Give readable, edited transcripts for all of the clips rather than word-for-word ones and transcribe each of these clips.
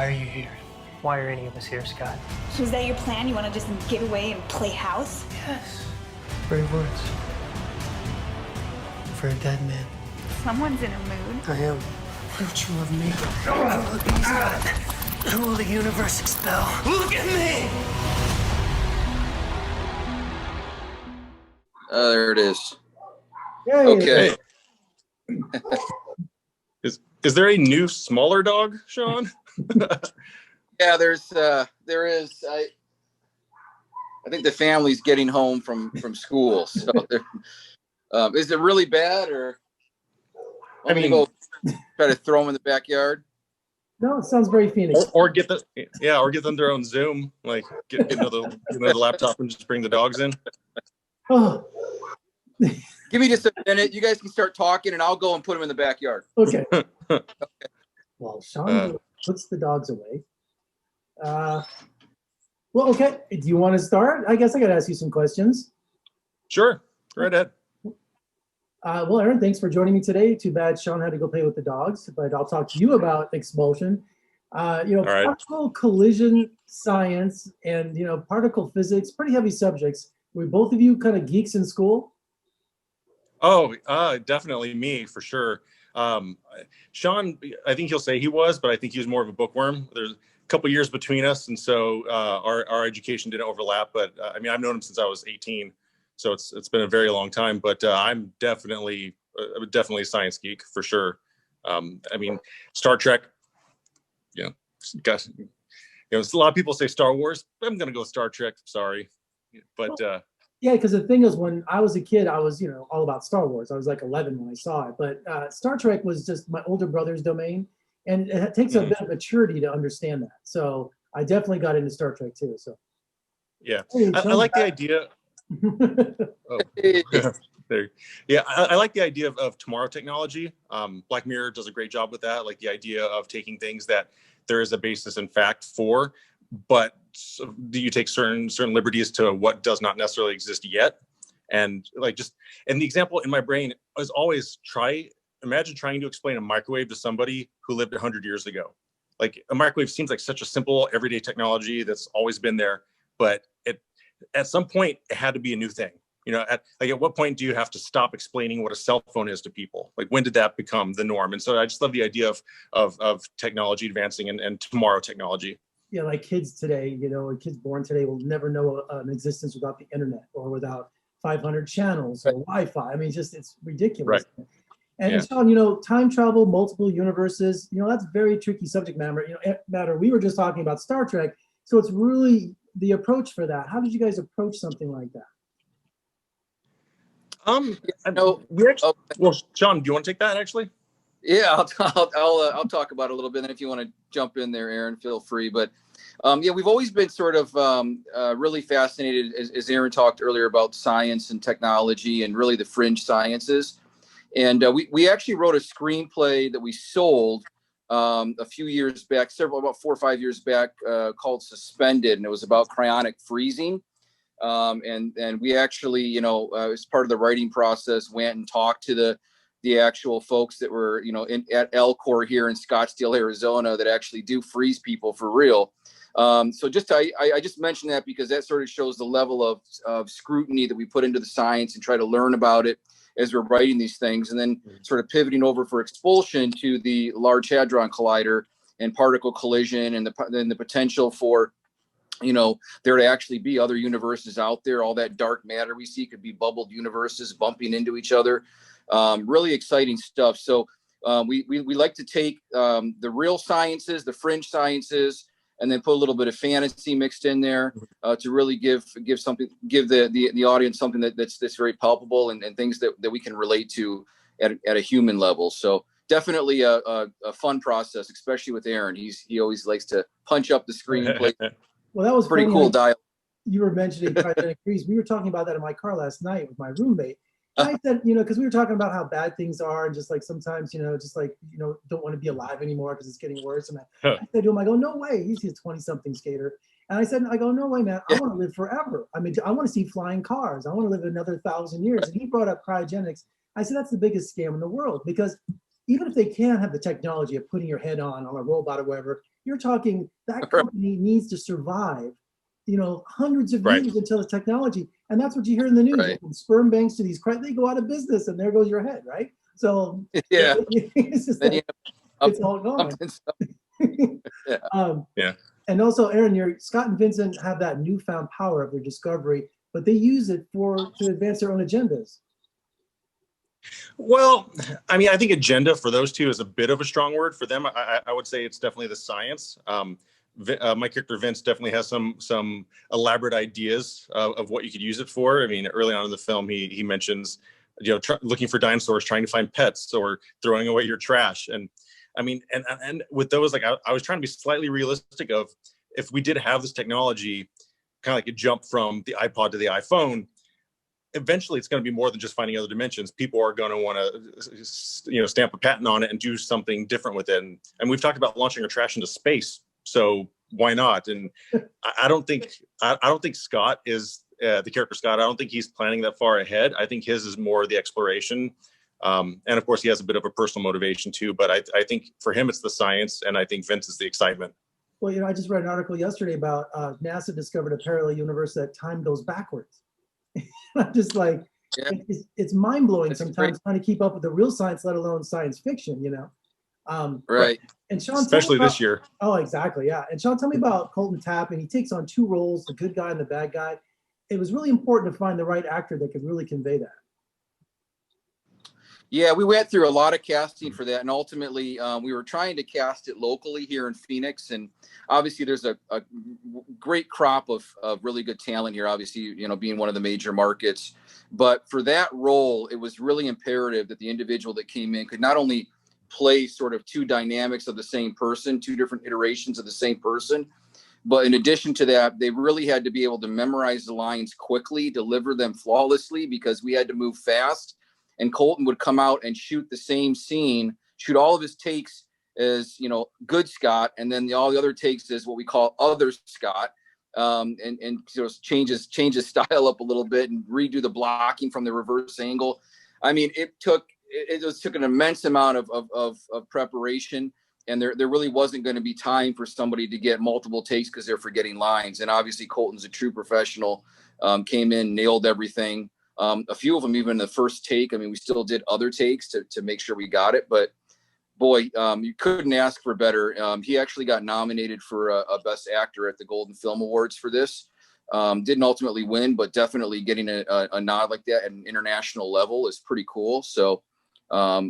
Why are you here? Why are any of us here, Scott? So is that your plan? You want to just get away and play house? Yes. Brave words. For a dead man. Someone's in a mood. I am. Don't you love me? Oh, look at you, Scott. Who will the universe expel? Look at me! There it is. Yay. Okay. Is there a new smaller dog, Sean? Yeah, there is. I think the family's getting home from school. So, is it really bad, or I mean, go try to throw them in the backyard? No, it sounds very Phoenix. Or get them their own Zoom, like get the laptop and just bring the dogs in. Oh. Give me just a minute. You guys can start talking, and I'll go and put them in the backyard. Okay. Well, Sean puts the dogs away. Well, okay. Do you want to start? I guess I got to ask you some questions. Sure. Right ahead. Well, Aaron, thanks for joining me today. Too bad Sean had to go play with the dogs, but I'll talk to you about Expulsion. Right. Particle collision science and, particle physics, pretty heavy subjects. Were both of you kind of geeks in school? Oh, definitely me, for sure. Sean, I think he'll say he was, but I think he was more of a bookworm. There's a couple years between us, and so our education didn't overlap. But I've known him since I was 18, so it's been a very long time. But I'm definitely a science geek for sure. Star Trek. Gosh, a lot of people say Star Wars. I'm gonna go Star Trek. Sorry, but. Yeah, because the thing is, when I was a kid, I was, all about Star Wars. I was like 11 when I saw it. But Star Trek was just my older brother's domain. And it takes a bit of maturity to understand that. So I definitely got into Star Trek too. So yeah, I like the idea. I like the idea of tomorrow technology. Black Mirror does a great job with that. Like the idea of taking things that there is a basis in fact for, but do you take certain liberties to what does not necessarily exist yet? And the example in my brain is always imagine trying to explain a microwave to somebody who lived 100 years ago. Like a microwave seems like such a simple everyday technology that's always been there, but at some point it had to be a new thing. At what point do you have to stop explaining what a cell phone is to people? Like when did that become the norm? And so I just love the idea of technology advancing and tomorrow technology. Yeah, like kids today, kids born today will never know an existence without the internet or without 500 channels or Wi-Fi. it's ridiculous. Right. And Sean, time travel, multiple universes, that's very tricky subject matter. We were just talking about Star Trek, so it's really the approach for that. How did you guys approach something like that? Well, Sean, do you want to take that actually? Yeah, I'll talk about it a little bit. And if you want to jump in there, Aaron, feel free. But we've always been sort of really fascinated, as Aaron talked earlier, about science and technology and really the fringe sciences. And we actually wrote a screenplay that we sold a few years back, about 4 or 5 years back, called Suspended, and it was about cryonic freezing. And we actually, as part of the writing process, went and talked to the actual folks that were, at Elcor here in Scottsdale, Arizona, that actually do freeze people for real. So I just mentioned that because that sort of shows the level of scrutiny that we put into the science and try to learn about it as we're writing these things. And then sort of pivoting over for Expulsion to the Large Hadron Collider and particle collision and the potential for, there to actually be other universes out there. All that dark matter we see could be bubbled universes bumping into each other. Really exciting stuff. So we like to take the real sciences, the fringe sciences, and then put a little bit of fantasy mixed in there to really give the audience something that's very palpable and things that we can relate to at a human level. So definitely a fun process, especially with Aaron. He always likes to punch up the screenplay. Well, that was pretty funny, cool dialogue. You were mentioning cryogenic freeze. We were talking about that in my car last night with my roommate. And I said, because we were talking about how bad things are, and just like sometimes, don't want to be alive anymore because it's getting worse. And I said to him, I go, no way. He's a 20-something skater. And I go, no way, man. I want to live forever. I want to see flying cars. I want to live another 1,000 years. And he brought up cryogenics. I said, that's the biggest scam in the world, because even if they can have the technology of putting your head on a robot or whatever, you're talking that company needs to survive, hundreds of years until the technology. And that's what you hear in the news. Right. From sperm banks to these, they go out of business, and there goes your head, right? So Yeah. it's just Then like, it's all gone. Yeah. And also, Aaron, Scott and Vincent have that newfound power of their discovery, but they use it to advance their own agendas. Well, I mean, I think agenda for those two is a bit of a strong word. For them, I would say it's definitely the science. My character Vince definitely has some elaborate ideas of what you could use it for. I mean, early on in the film, he mentions, looking for dinosaurs, trying to find pets, or throwing away your trash. And I mean, and with those, like I was trying to be slightly realistic of, if we did have this technology, kind of like a jump from the iPod to the iPhone, eventually it's going to be more than just finding other dimensions. People are going to want to, stamp a patent on it and do something different with it. And we've talked about launching our trash into space, so why not? And I don't think Scott is the character Scott. I don't think he's planning that far ahead. I think his is more the exploration, and of course he has a bit of a personal motivation too. But I think for him it's the science, and I think Vince is the excitement. Well, I just read an article yesterday about NASA discovered a parallel universe that time goes backwards. I'm just like, it's mind blowing sometimes trying to keep up with the real science, let alone science fiction, Right. And Sean, especially this year. Oh, exactly. Yeah. And Sean, tell me about Colton Tapp, and he takes on two roles, the good guy and the bad guy. It was really important to find the right actor that could really convey that. Yeah, we went through a lot of casting for that, and ultimately we were trying to cast it locally here in Phoenix, and obviously there's a great crop of really good talent here, obviously, being one of the major markets. But for that role, it was really imperative that the individual that came in could not only play sort of two dynamics of the same person, two different iterations of the same person, but in addition to that, they really had to be able to memorize the lines quickly, deliver them flawlessly, because we had to move fast. And Colton would come out and shoot the same scene, shoot all of his takes as, good Scott, and then all the other takes is what we call other Scott, and change his style up a little bit and redo the blocking from the reverse angle. I mean, it took an immense amount of preparation, and there really wasn't going to be time for somebody to get multiple takes because they're forgetting lines. And obviously Colton's a true professional, came in, nailed everything. A few of them, even in the first take, I mean, we still did other takes to make sure we got it. But boy, you couldn't ask for better. He actually got nominated for a Best Actor at the Golden Film Awards for this. Didn't ultimately win, but definitely getting a nod like that at an international level is pretty cool. So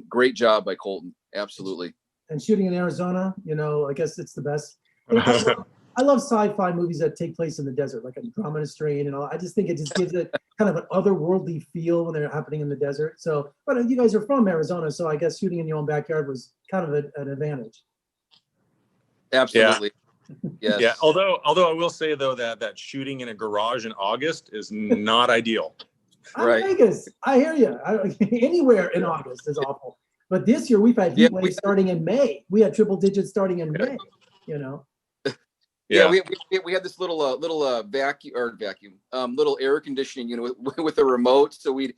great job by Colton. Absolutely. And shooting in Arizona, I guess it's the best. I love sci-fi movies that take place in the desert, like Andromeda Strain and all. I just think it just gives it kind of an otherworldly feel when they're happening in the desert. So, but you guys are from Arizona, so I guess shooting in your own backyard was kind of an advantage. Absolutely. Yeah. Yes. Yeah. Although I will say though that shooting in a garage in August is not ideal. Right. Vegas, I hear you. Anywhere in August is awful. But this year we've had heat waves starting in May. We had triple digits starting in May. Yeah, we had this little little air conditioning unit with a remote. So we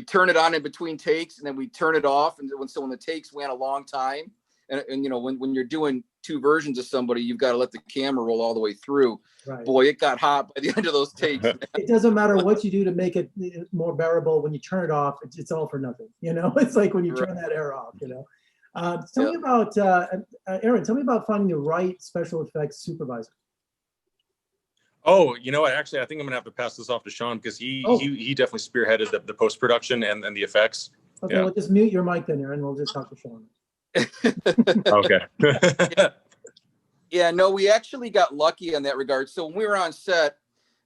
turn it on in between takes, and then we turn it off. And when the takes went a long time, and when you're doing two versions of somebody, you've got to let the camera roll all the way through. Right. Boy, it got hot by the end of those takes. It doesn't matter what you do to make it more bearable. When you turn it off, it's all for nothing. It's like when you turn that air off. Tell me about Aaron. Tell me about finding the right special effects supervisor. Oh, actually, I think I'm gonna have to pass this off to Sean, because he definitely spearheaded the post production and the effects. Okay, Well, just mute your mic then, Aaron. We'll just talk to Sean. Okay. Yeah, no, we actually got lucky in that regard. So when we were on set,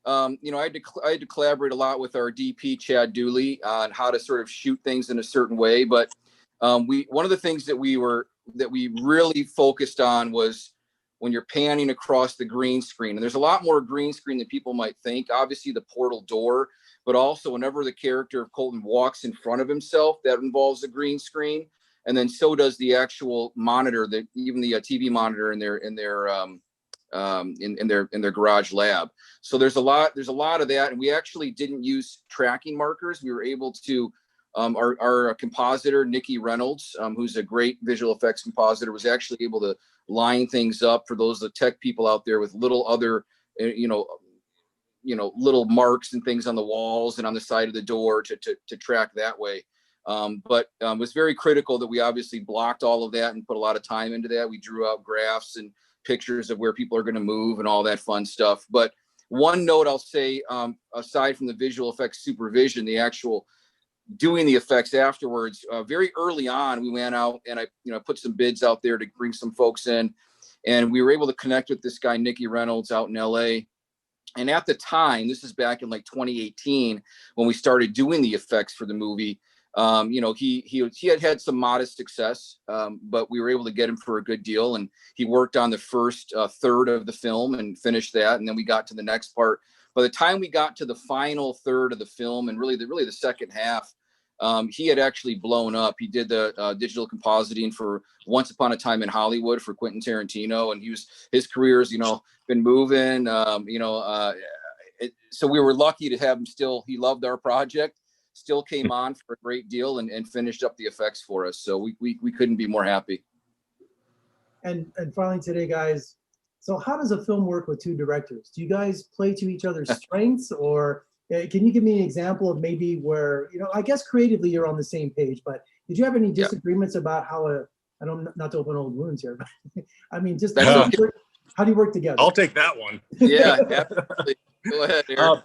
I had to collaborate a lot with our DP Chad Dooley on how to sort of shoot things in a certain way. But one of the things that we really focused on was when you're panning across the green screen. And there's a lot more green screen than people might think. Obviously the portal door, but also whenever the character of Colton walks in front of himself, that involves a green screen. And then so does the actual monitor, even the TV monitor in their garage lab. So there's a lot of that. And we actually didn't use tracking markers. We were able to Our compositor, Nikki Reynolds, who's a great visual effects compositor, was actually able to line things up for those the tech people out there with little other, little marks and things on the walls and on the side of the door to track that way. But it was very critical that we obviously blocked all of that and put a lot of time into that. We drew out graphs and pictures of where people are going to move and all that fun stuff. But one note I'll say, aside from the visual effects supervision, the actual doing the effects afterwards, very early on, we went out and I put some bids out there to bring some folks in, and we were able to connect with this guy, Nikki Reynolds, out in LA. And at the time, this is back in like 2018, when we started doing the effects for the movie, he had some modest success, but we were able to get him for a good deal. And he worked on the first third of the film and finished that. And then we got to the next part. By the time we got to the final third of the film and really the second half, he had actually blown up. He did the digital compositing for Once Upon a Time in Hollywood for Quentin Tarantino, and his career's been moving. So we were lucky to have him still. He loved our project, still came on for a great deal and finished up the effects for us. So we couldn't be more happy. And finally today, guys. So how does a film work with two directors? Do you guys play to each other's strengths, or can you give me an example of maybe where, I guess creatively you're on the same page, but did you have any disagreements about how I don't, not to open old wounds here, but I mean, just how do you work together? I'll take that one. Yeah, absolutely. Go ahead, Eric.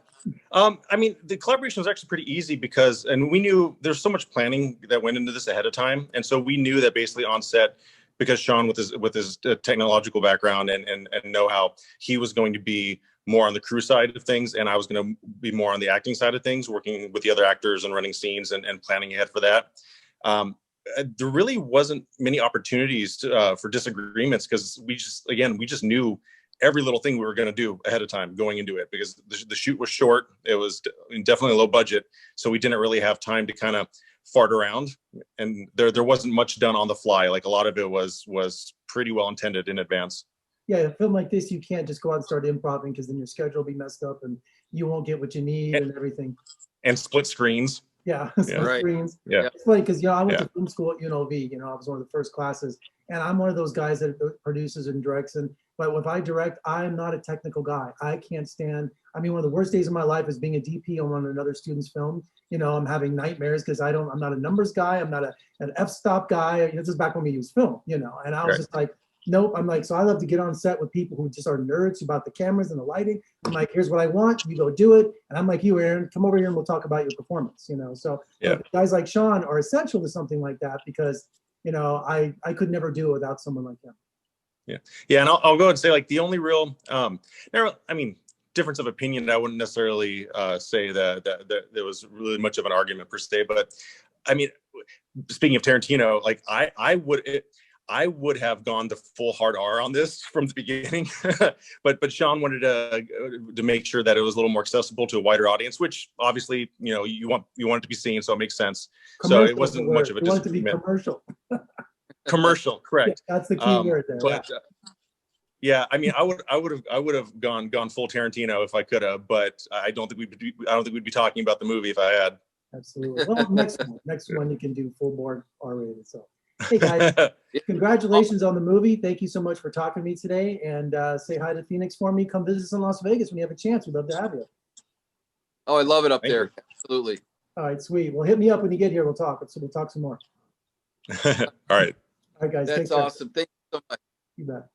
I mean, the collaboration was actually pretty easy because we knew there's so much planning that went into this ahead of time. And so we knew that basically on set, because Sean with his technological background and know-how, he was going to be more on the crew side of things, and I was going to be more on the acting side of things, working with the other actors and running scenes and planning ahead for that. There really wasn't many opportunities for disagreements because we just knew every little thing we were going to do ahead of time going into it, because the shoot was short. It was definitely low budget, so we didn't really have time to kind of fart around, and there wasn't much done on the fly. Like a lot of it was pretty well intended in advance. Yeah, a film like this, you can't just go out and start improvising, because then your schedule will be messed up and you won't get what you need and everything. And split screens. Yeah, screens. Yeah, it's funny because I went to film school at UNLV. I was one of the first classes, and I'm one of those guys that produces and directs. But if I direct, I'm not a technical guy. I can't stand. I mean, one of the worst days of my life is being a DP on another student's film. I'm having nightmares because I'm not a numbers guy. I'm not an f-stop guy. This is back when we used film. And I was just like, nope. I'm like, so I love to get on set with people who just are nerds about the cameras and the lighting. I'm like, here's what I want. You go do it. And I'm like, you, Aaron, come over here and we'll talk about your performance. So guys like Sean are essential to something like that, because I could never do it without someone like him. Yeah, and I'll go and say, like, the only real difference of opinion, I wouldn't necessarily say that there was really much of an argument per se, but I mean, speaking of Tarantino, like I would have gone the full hard R on this from the beginning, but Sean wanted to make sure that it was a little more accessible to a wider audience, which obviously you want it to be seen, so it makes sense. So it wasn't much of a disagreement. You want it to be commercial. Commercial, correct. Yeah, that's the key word there. But, yeah, I mean, I would have gone full Tarantino if I could have, but I don't think we'd be talking about the movie if I had. Absolutely. Well, next one you can do full board R-rated. So, hey guys, congratulations on the movie. Thank you so much for talking to me today, and say hi to Phoenix for me. Come visit us in Las Vegas when you have a chance. We'd love to have you. Oh, I love it up there. You. Absolutely. All right, sweet. Well, hit me up when you get here. We'll talk. So we'll talk some more. All right. All right, guys. That's awesome. Thank you so much. You bet.